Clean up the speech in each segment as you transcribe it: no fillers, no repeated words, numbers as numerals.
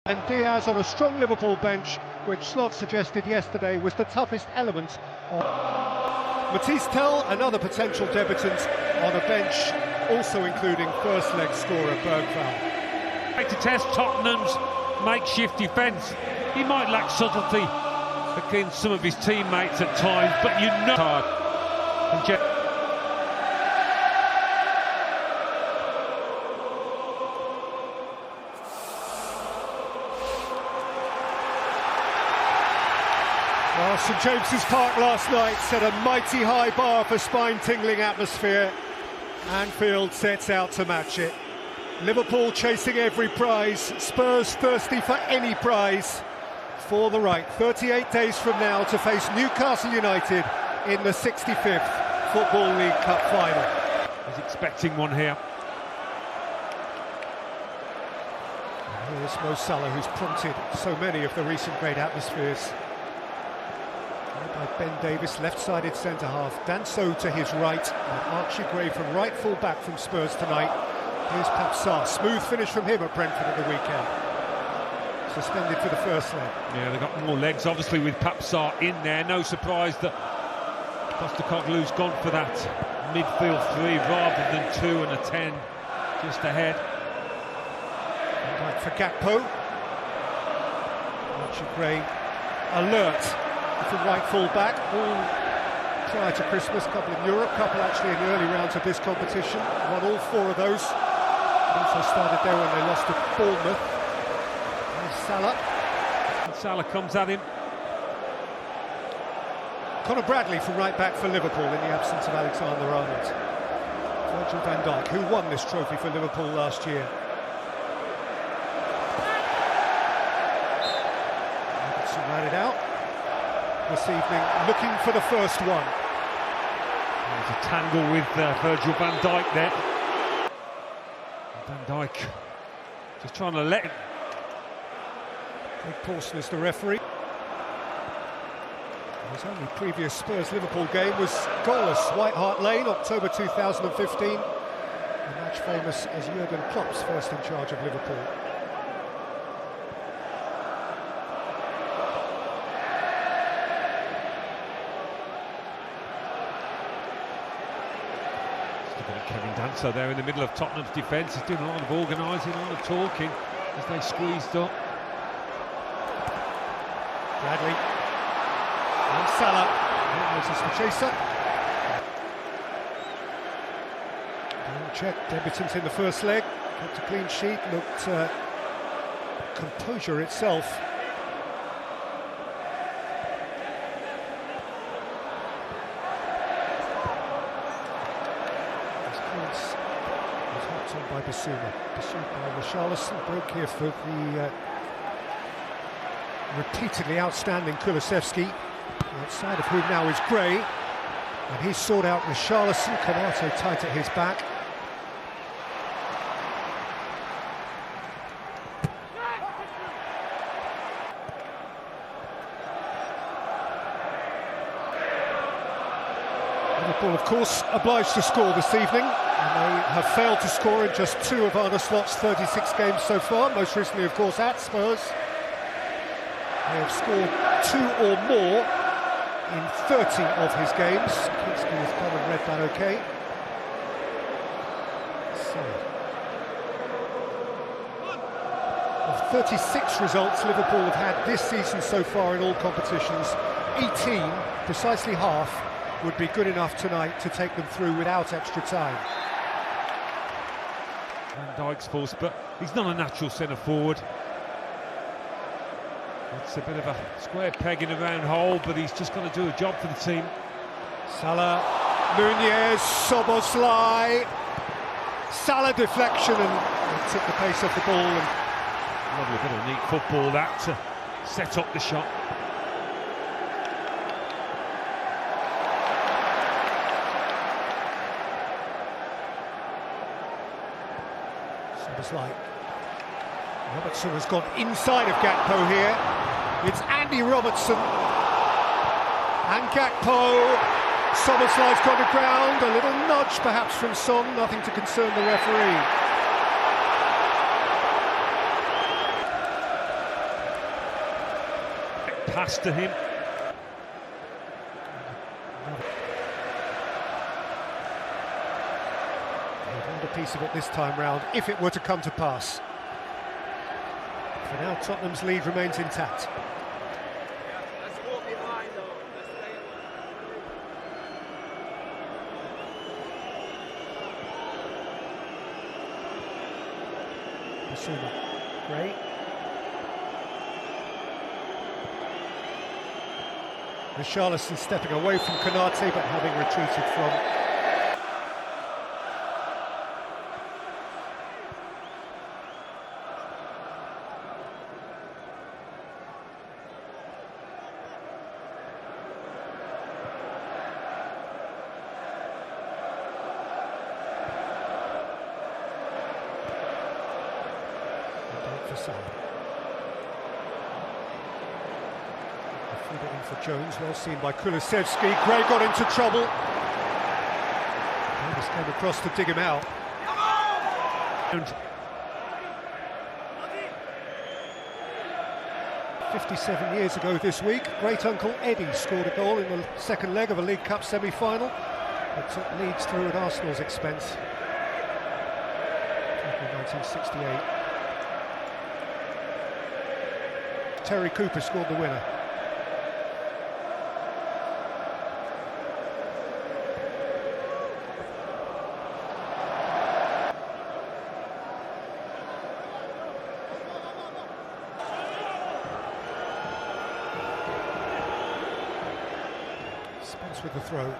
And Diaz on a strong Liverpool bench, which Slot suggested yesterday was the toughest element of... Matisse Tell, another potential debutant on a bench, also including first leg scorer Bergvall. To test Tottenham's makeshift defence. He might lack subtlety against some of his teammates at times, but you know hard. Well, St James's Park last night set a mighty high bar for spine-tingling atmosphere. Anfield sets out to match it. Liverpool chasing every prize, Spurs thirsty for any prize. For the right, 38 days from now to face Newcastle United in the 65th Football League Cup final. He's expecting one here. And here's Mo Salah, who's prompted so many of the recent great atmospheres. By Ben Davis, left-sided centre-half. Danso to his right, and Archie Gray from right full-back from Spurs tonight. Here's Pape Sarr. Smooth finish from him at Brentford at the weekend. Suspended for the first leg. Yeah, they've got more legs, obviously, with Pape Sarr in there. No surprise that Postecoglou's gone for that midfield three rather than 2 and a 10 just ahead. And like for Gakpo. Archie Gray alert from right full-back. All prior to Christmas, couple in Europe, couple actually in the early rounds of this competition. Won all 4 of those. Also started there when they lost to Bournemouth. Salah. And Salah comes at him. Conor Bradley from right back for Liverpool in the absence of Alexander-Arnold. Virgil van Dijk, who won this trophy for Liverpool last year. Robertson ran it out this evening, looking for the first one. There's a tangle with Virgil van Dijk there. Van Dijk just trying to let him. Greg Pawson is the referee. His only previous Spurs-Liverpool game was goalless. White Hart Lane, October 2015. A match famous as Jurgen Klopp's first in charge of Liverpool. Kevin Danso there in the middle of Tottenham's defence. He's doing a lot of organising, a lot of talking as they squeezed up. Bradley and Salah. This is the chaser. Check, debutant in the first leg. Kept a clean sheet, looked composure itself. Was hopped on by Basuma. Pursued by Richarlison. Broke here for the repeatedly outstanding Kulusevski, outside of whom now is Gray, and he's sought out Richarlison. Konaté tight at his back. Liverpool, of course, obliged to score this evening, and they have failed to score in just 2 of Arne Slot's 36 games so far, most recently, of course, at Spurs. They have scored 2 or more in 30 of his games. Kinsley has come and read that okay. So, of 36 results Liverpool have had this season so far in all competitions, 18, precisely half, would be good enough tonight to take them through without extra time. Van Dijk's force, but he's not a natural centre-forward. It's a bit of a square peg in a round hole, but he's just got to do a job for the team. Salah, Nunez, Szoboszlai. Salah deflection and took the pace off the ball. And lovely bit of neat football that to set up the shot. Szoboszlai. Robertson has gone inside of Gakpo here. It's Andy Robertson and Gakpo. Szoboszlai's gone to ground. A little nudge perhaps from Son, nothing to concern the referee. pass to him. They'd want a piece of it this time round, if it were to come to pass. For now, Tottenham's lead remains intact. Great. Richarlison stepping away from Konate, but having retreated from. Feed it in for Jones, well seen by Kulusevski. Gray got into trouble. Davis came across to dig him out. And 57 years ago this week, great uncle Eddie scored a goal in the second leg of a League Cup semi-final that took Leeds through at Arsenal's expense. In 1968. Terry Cooper scored the winner. Spence with the throw. Okay,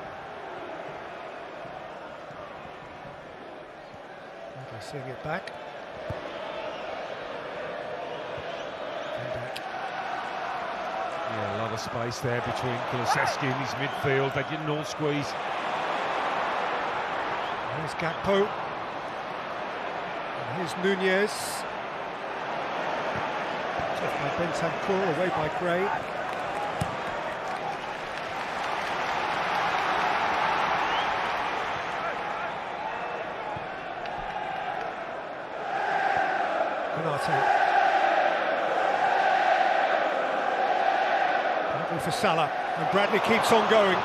seeing it back. Yeah, a lot of space there between Kulusevski and his midfield. They didn't all squeeze. There's Gakpo. And here's Nunez. Tough by Bentancur, away by Gray. Konate. For Salah, and Bradley keeps on going.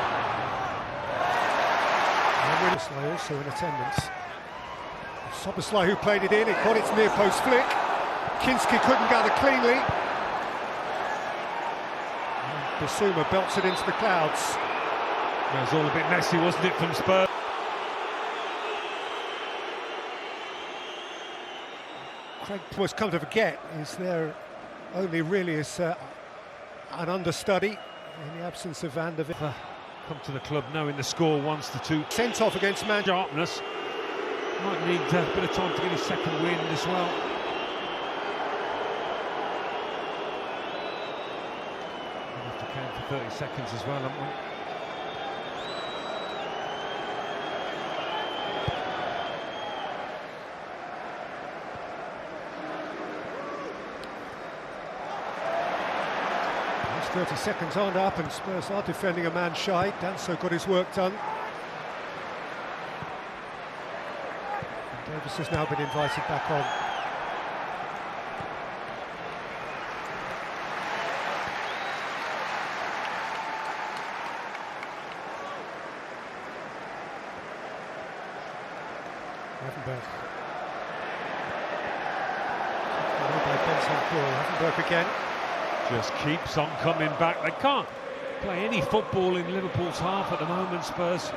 And Szoboszlai also in attendance. Szoboszlai who played it in, it got its near post flick. Kinski couldn't gather cleanly. And Bissouma belts it into the clouds. It was all a bit messy, wasn't it, from Spurs? Craig was come to forget is there only really as an understudy in the absence of Van der Ven. Come to the club knowing the score 1-2. Sent off against Man. Sharpness. Might need a bit of time to get his second win as well. We'll have to count for 30 seconds as well, haven't we? Those 30 seconds aren't up and Spurs are defending a man shy. Danso got his work done. And Davis has now been invited back on. Bentancur again. Just keeps on coming back. They can't play any football in Liverpool's half at the moment, Spurs.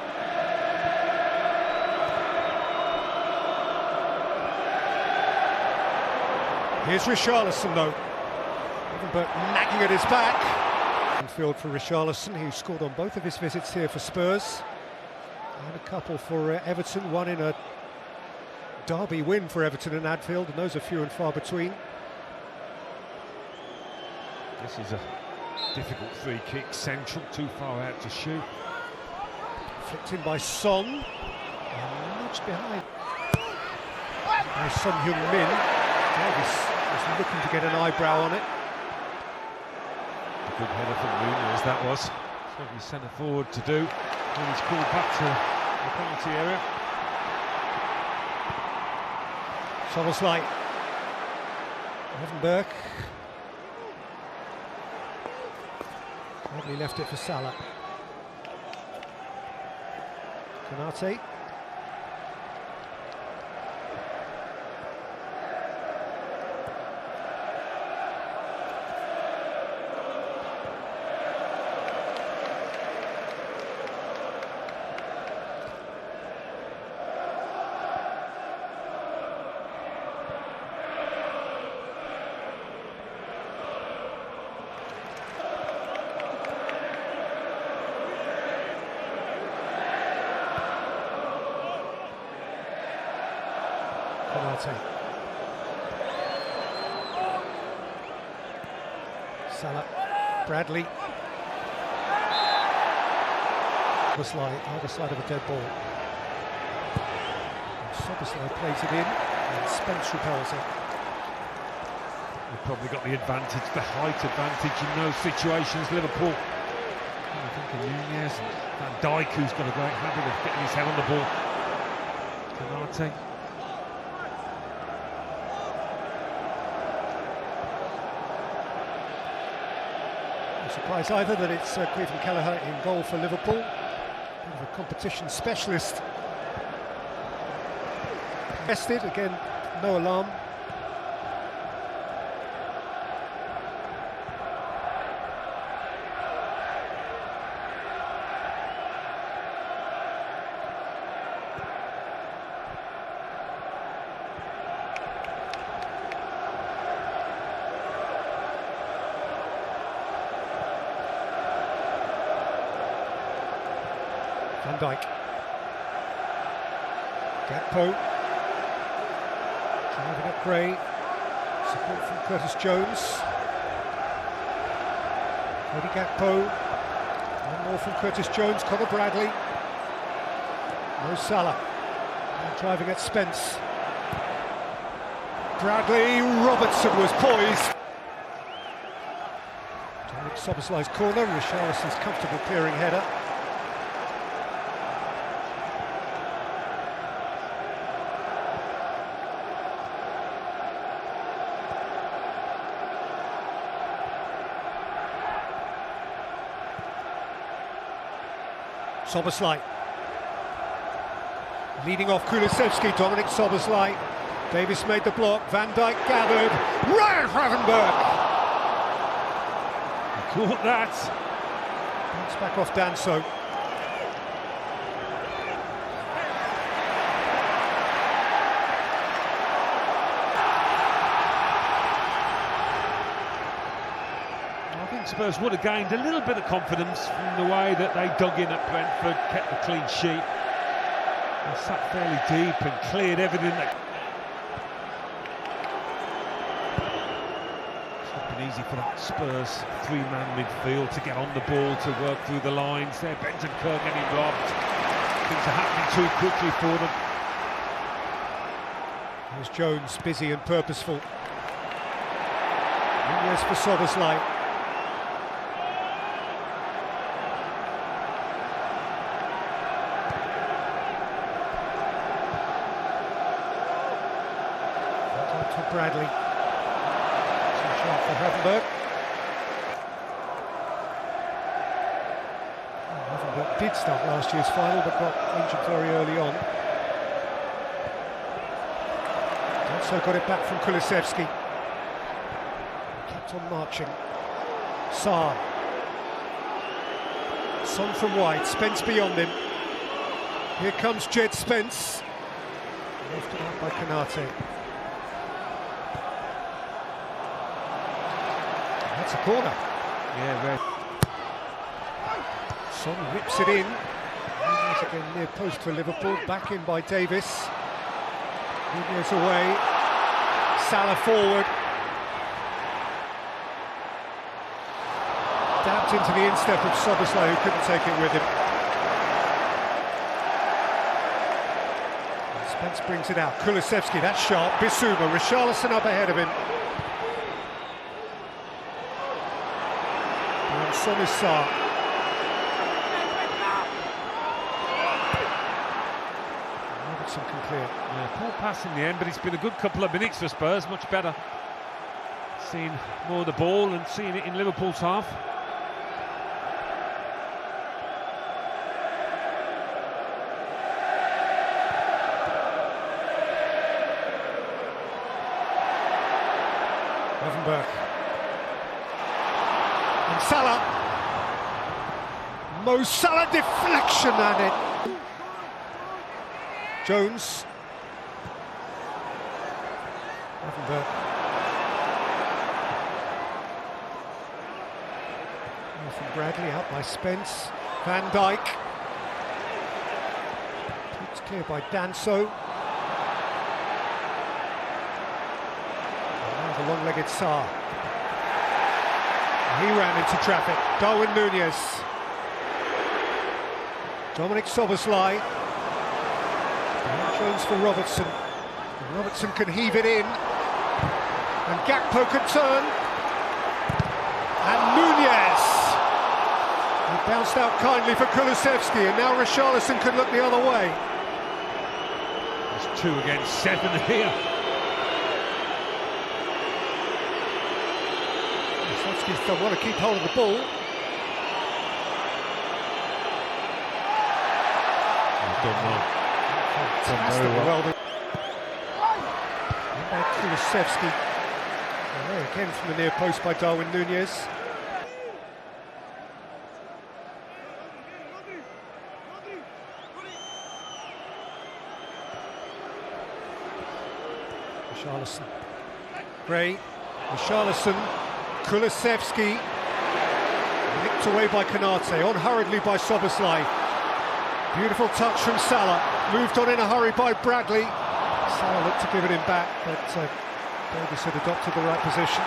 Here's Richarlison though. But nagging at his back. Field for Richarlison, who scored on both of his visits here for Spurs. And a couple for Everton, one in a derby win for Everton and Anfield, and those are few and far between. This is a difficult free kick, central, too far out to shoot. Flicked in by Son, and nudged behind by Son Heung-min. Davis was looking to get an eyebrow on it. A good header from Nunez, that was. That's what he centre forward to do. And he's called back to the penalty area. Szoboszlai. Levenberg. Bradley left it for Salah. Konate. Salah, Bradley. Either side of a dead ball. Soboslai plays it in, and Spence repels it. They've probably got the advantage, the height advantage in those situations, Liverpool. I think of Nunez and Van Dijk, who's got a great habit of getting his head on the ball. Konate. No surprise either that it's Cleveland Kelleher in goal for Liverpool. Bit of a competition specialist. Tested again, no alarm. Van Dijk. Gakpo. Driving up Gray. Support from Curtis Jones. Cody Gakpo. One more from Curtis Jones. Conor Bradley. No Salah. And driving at Spence. Bradley. Robertson was poised. Dominic Soboslai's corner. Richarlison's comfortable clearing header. Soboslai. Leading off Kulusevski, Dominic Soboslai. Davis made the block, Van Dijk gathered. Ryan Gravenberch! Caught that. Bounce back off Danso. Spurs would have gained a little bit of confidence from the way that they dug in at Brentford, kept the clean sheet. They sat fairly deep and cleared everything that... It's not been easy for that Spurs three-man midfield to get on the ball, to work through the lines. There, Bentancur getting robbed. Things are happening too quickly for them. Here's Jones, busy and purposeful. Nunez for Soboslai. To Bradley. Too sharp for Gravenberch. Gravenberch did start last year's final but got injured very early on. Also got it back from Kulusevski. Kept on marching. Sarr. Son from wide, Spence beyond him. Here comes Jed Spence. Lifted out by Konate. That's a corner. Yeah, right. Son rips it in. Nunez again near post for Liverpool. Back in by Davis. Nunez away. Salah forward. Dabbed into the instep of Soboslai, who couldn't take it with him. And Spence brings it out. Kulusevski, that's sharp. Bissouma, Richarlison up ahead of him. Son is Sarr. Robertson can clear. Yeah, poor pass in the end, but it's been a good couple of minutes for Spurs, much better. Seeing more of the ball and seeing it in Liverpool's half. Gravenberch. And Salah. Mo Salah deflection at it. Jones. Gravenberch. From Bradley, out by Spence. Van Dijk. It's clear by Danso. And now the long-legged Sarr. He ran into traffic. Darwin Núñez. Dominic Szoboszlai. Jones for Robertson. And Robertson can heave it in. And Gakpo can turn. And Núñez. He bounced out kindly for Kulusevski, and now Richarlison can look the other way. It's 2 against 7 here. Kulusevski's done well to keep hold of the ball. He's done well. Fantastic, well done. And back Kulusevski. There again from the near post by Darwin Núñez. Richarlison, Gray, Richarlison, Kulusevski, nicked away by Konate, on hurriedly by Szoboszlai. Beautiful touch from Salah, moved on in a hurry by Bradley. Salah looked to give it him back, but Davis had adopted the right position.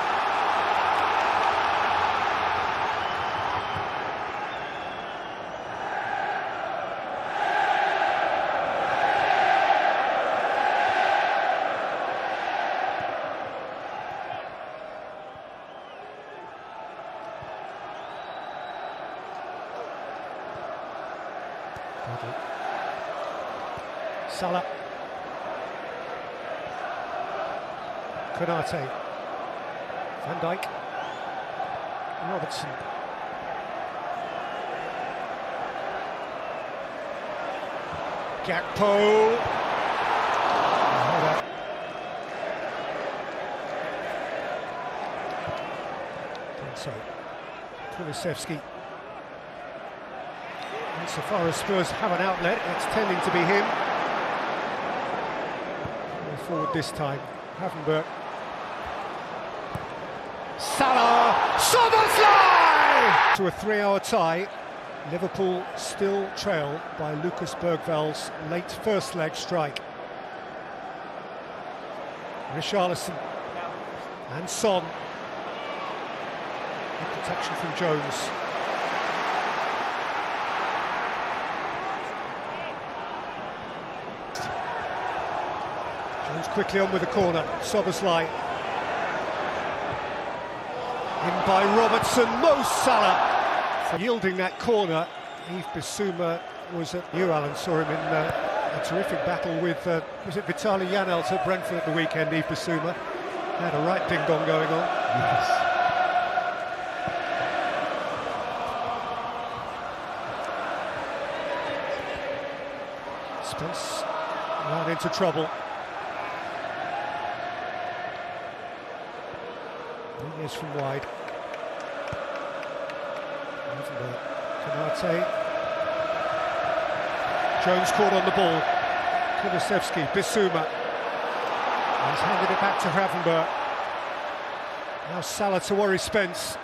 Salah, Konate, Van Dijk, Robertson, Gakpo, so Kulusevski. Insofar as Spurs have an outlet, it's tending to be him. Forward this time, Gravenberch. Salah, Szoboszlai! To a 3-hour tie, Liverpool still trail by Lucas Bergvall's late first leg strike. Richarlison and Son. Good protection from Jones. Jones quickly on with the corner. Szoboszlai. In by Robertson. Mo Salah. For yielding that corner, Yves Bissouma was at New Alan. Saw him in a terrific battle with, was it Vitaly Janelt at Brentford at the weekend, Yves Bissouma. Had a right ding-dong going on. Yes. Spence ran into trouble. Núñez from wide. Konate. Jones caught on the ball. Kulusevski, Bissouma. He's handed it back to Gravenberch. Now Salah to worry Spence.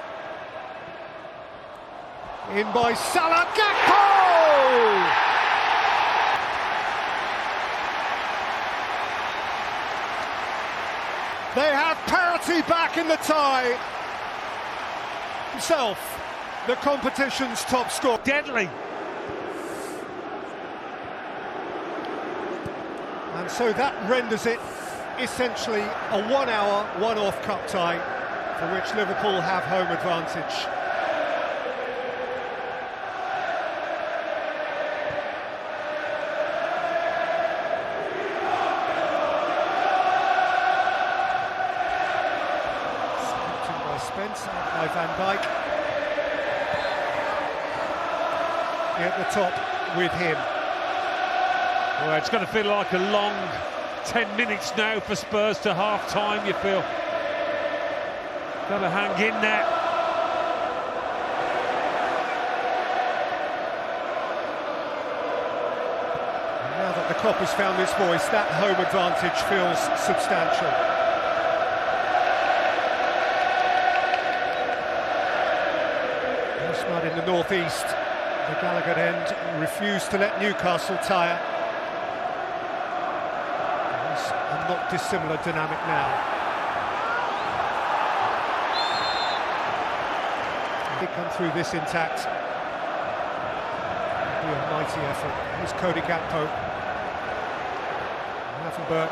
In by Salah. Gakpo! They have parity back in the tie. Himself, the competition's top scorer. Deadly. And so that renders it essentially a 1-hour, one-off cup tie for which Liverpool have home advantage. Spence by Van Dijk. At the top with him. Well, it's going to feel like a long 10 minutes now for Spurs to half-time, you feel. Got to hang in there. Now that the Kop has found its voice, that home advantage feels substantial. Mud in the northeast, the Gallagher end refused to let Newcastle tire. There's a not dissimilar dynamic now. They come through this intact. It'll be a mighty effort. Here's Cody Gakpo. Ravenberg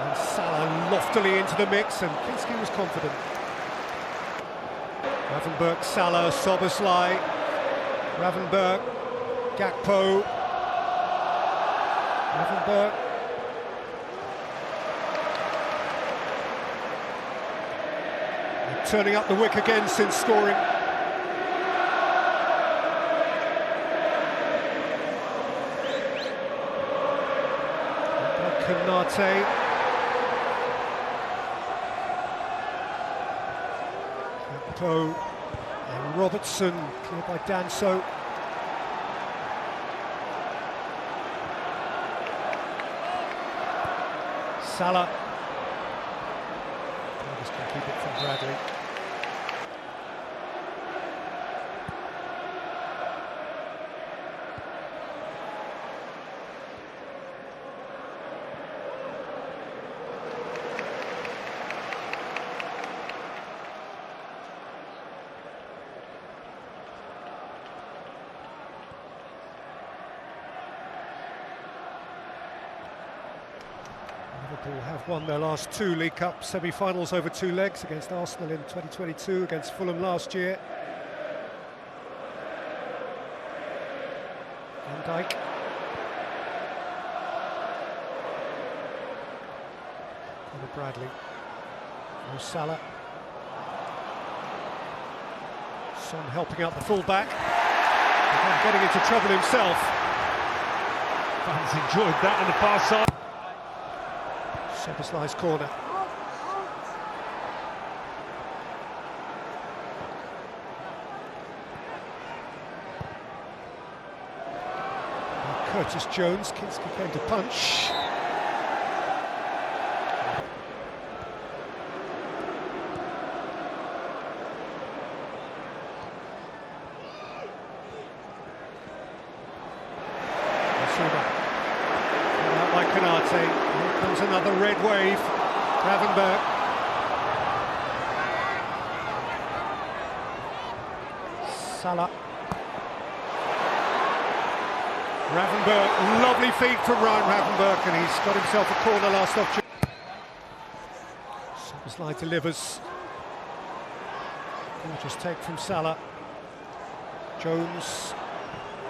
and Salah loftily into the mix, and Kinski was confident. Ravenberg, Salah, Szoboszlai, Ravenberg, Gakpo, Ravenberg. They're turning up the wick again since scoring. Konate. Gakpo and Robertson, cleared by Danso. Salah. Just can keep it from Bradley. Liverpool have won their last two League Cup semi-finals over two legs, against Arsenal in 2022, against Fulham last year. Van Dijk. Conor Bradley. Mo Salah. Son helping out the full-back. Again, getting into trouble himself. Fans enjoyed that on the far side. Szoboszlai's corner. Curtis Jones, Kinski going to punch. Out by Konate. Here comes another red wave. Ravenberg. Salah. Ravenberg, lovely feed from Ryan Ravenberg, and he's got himself a corner last opportunity. Szoboszlai delivers. Gorgeous take from Salah. Jones.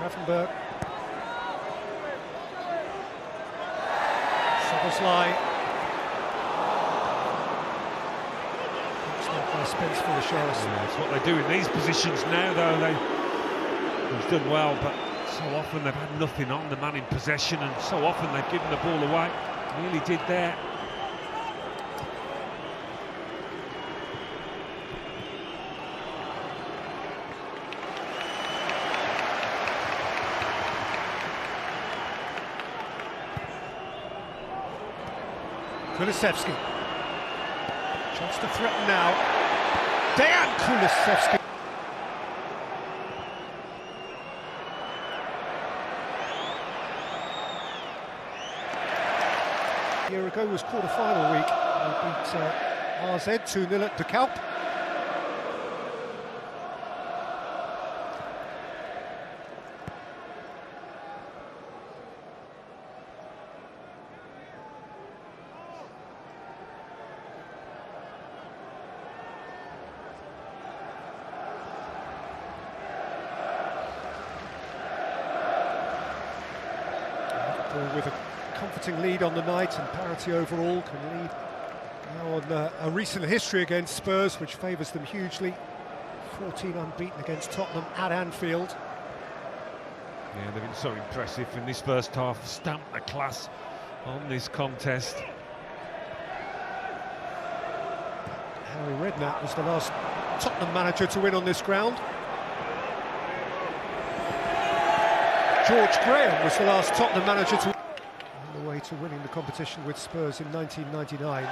Ravenberg. Szoboszlai. Spence for the Sheriffs. Yeah, that's what they do in these positions now, though. He's done well, but so often they've had nothing on the man in possession, and so often they've given the ball away. Nearly did there. Kulusevski. Chance to threaten now. Dejan Kulusevski. A year ago was quarter-final week. They beat RZ 2-0 at De Kuip. With a comforting lead on the night and parity overall, can lead now on a recent history against Spurs, which favours them hugely. 14 unbeaten against Tottenham at Anfield. Yeah, they've been so impressive in this first half, stamped the class on this contest. Harry Redknapp was the last Tottenham manager to win on this ground. George Graham was the last Tottenham manager to... On the way to winning the competition with Spurs in 1999.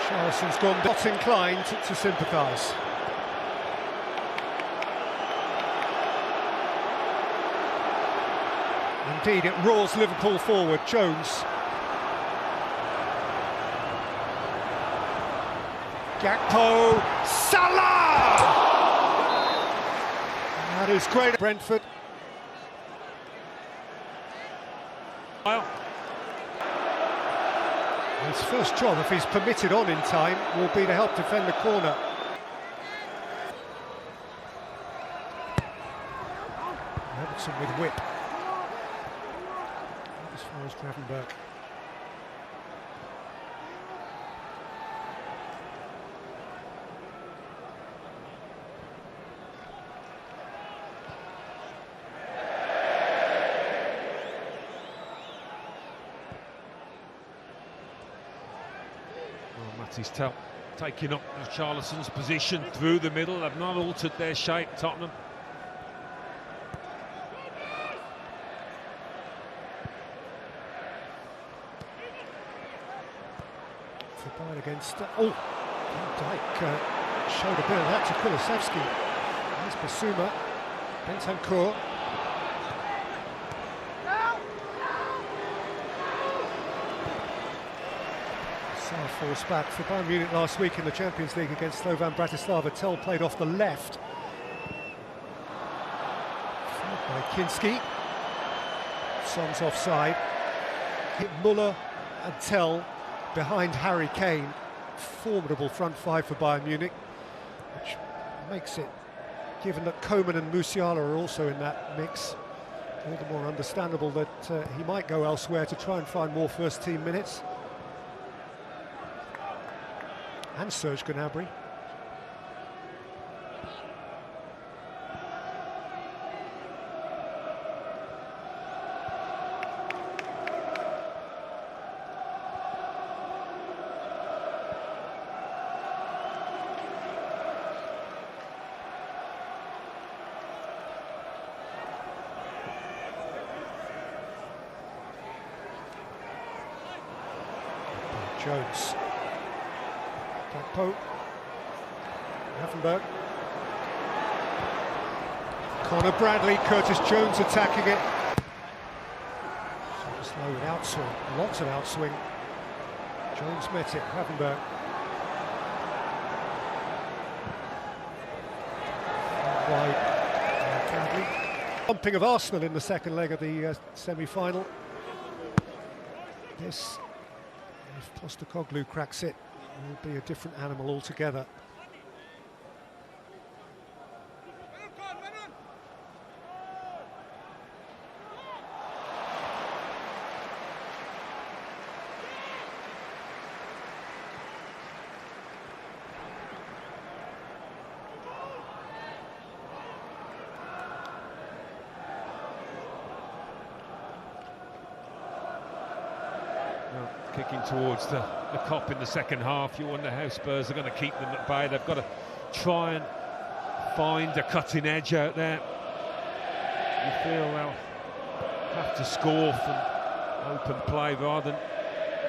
Charlison's gone not inclined to sympathise. Indeed, it roars Liverpool forward. Jones. Gakpo. Salah! That is great. Brentford. His first job, if he's permitted on in time, will be to help defend the corner. Robertson with whip. As far as Gravenberch. Matty's taking up Charlison's position through the middle. They've not altered their shape, Tottenham. For Bayern against... Van Dijk showed a bit of that to Kulusevski. There's Basuma. Bentancur. Falls back for Bayern Munich last week in the Champions League against Slovan Bratislava. Tell played off the left. Followed by Kinski. Son's offside. Hit Muller and Tell behind Harry Kane. Formidable front five for Bayern Munich, which makes it, given that Koeman and Musiala are also in that mix, all the more understandable that he might go elsewhere to try and find more first-team minutes. And Serge Gnabry. Jones. Gakpo. Gravenberch. Conor Bradley, Curtis Jones attacking it. Super slow with outswing, lots of outswing. Jones met it, Gravenberch. Wide, Bradley. Bumping of Arsenal in the second leg of the semi-final. This, if Postecoglou cracks it, will be a different animal altogether. Kicking towards the Kop in the second half. You wonder how Spurs are going to keep them at bay. They've got to try and find a cutting edge out there. You feel they'll have to score from open play rather than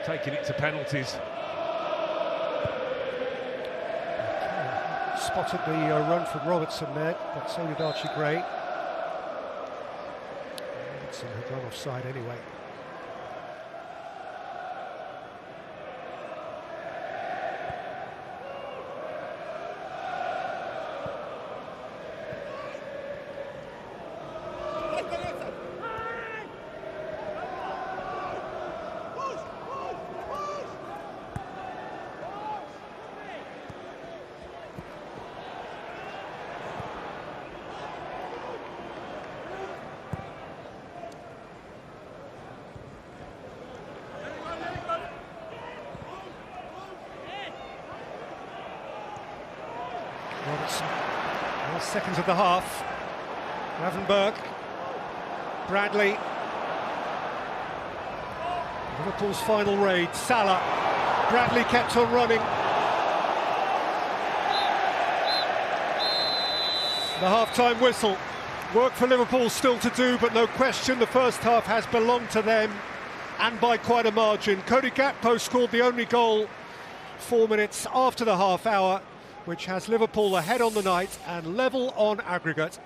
taking it to penalties. Spotted the run from Robertson there, but so did Archie Gray. Robertson had run offside anyway. Robertson, last seconds of the half. Gravenberch, Bradley. Liverpool's final raid. Salah, Bradley kept on running. The half-time whistle. Work for Liverpool still to do, but no question the first half has belonged to them, and by quite a margin. Cody Gakpo scored the only goal 4 minutes after the half hour, which has Liverpool ahead on the night and level on aggregate.